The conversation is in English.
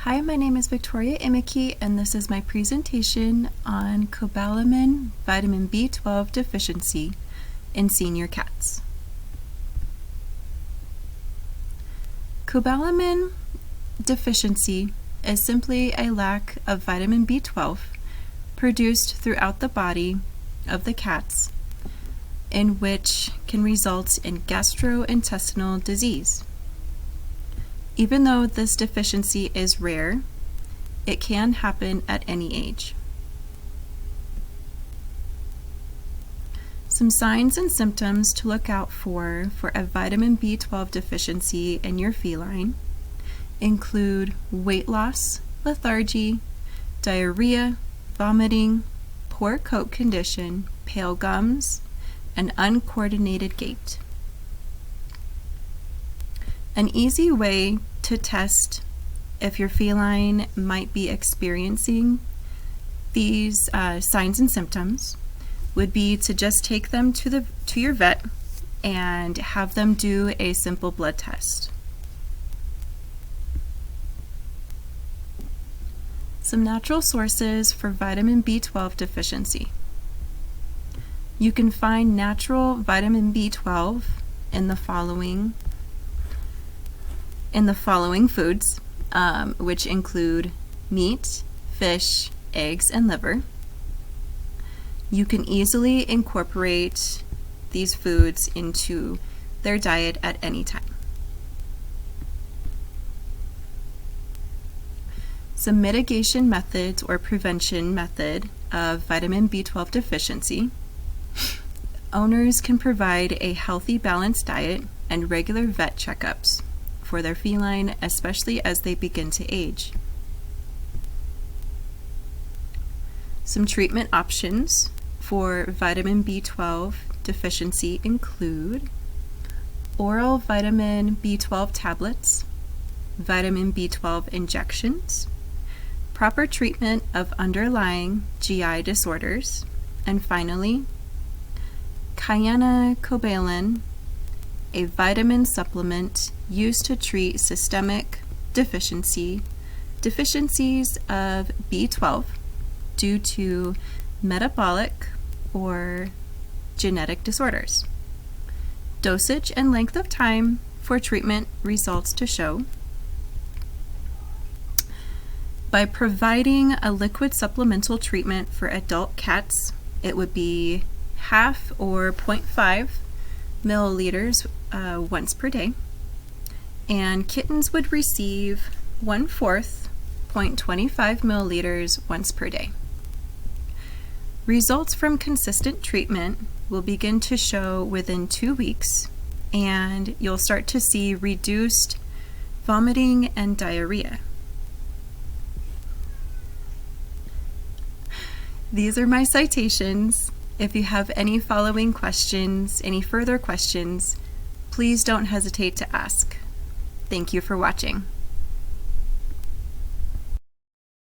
Hi, my name is Victoria Imiki, and this is my presentation on cobalamin vitamin B12 deficiency in senior cats. Cobalamin deficiency is simply a lack of vitamin B12 produced throughout the body of the cats, in which can result in gastrointestinal disease. Even though this deficiency is rare, it can happen at any age. Some signs and symptoms to look out for a vitamin B12 deficiency in your feline include weight loss, lethargy, diarrhea, vomiting, poor coat condition, pale gums, and uncoordinated gait. An easy way to test if your feline might be experiencing these signs and symptoms would be to just take them to your vet and have them do a simple blood test. Some natural sources for vitamin B12 deficiency. You can find natural vitamin B12 in the following foods, which include meat, fish, eggs, and liver. You can easily incorporate these foods into their diet at any time. Some mitigation methods or prevention method of vitamin B12 deficiency. Owners can provide a healthy, balanced diet and regular vet checkups for their feline, especially as they begin to age. Some treatment options for vitamin B12 deficiency include oral vitamin B12 tablets, vitamin B12 injections, proper treatment of underlying GI disorders, and finally, cyanocobalamin, a vitamin supplement used to treat systemic deficiencies of B12 due to metabolic or genetic disorders. Dosage and length of time for treatment results to show. By providing a liquid supplemental treatment for adult cats, it would be half or 0.5 milliliters once per day, and kittens would receive 1/4 0.25 milliliters once per day. Results from consistent treatment will begin to show within 2 weeks, and you'll start to see reduced vomiting and diarrhea. These are my citations. If you have any following questions, any further questions, please don't hesitate to ask. Thank you for watching.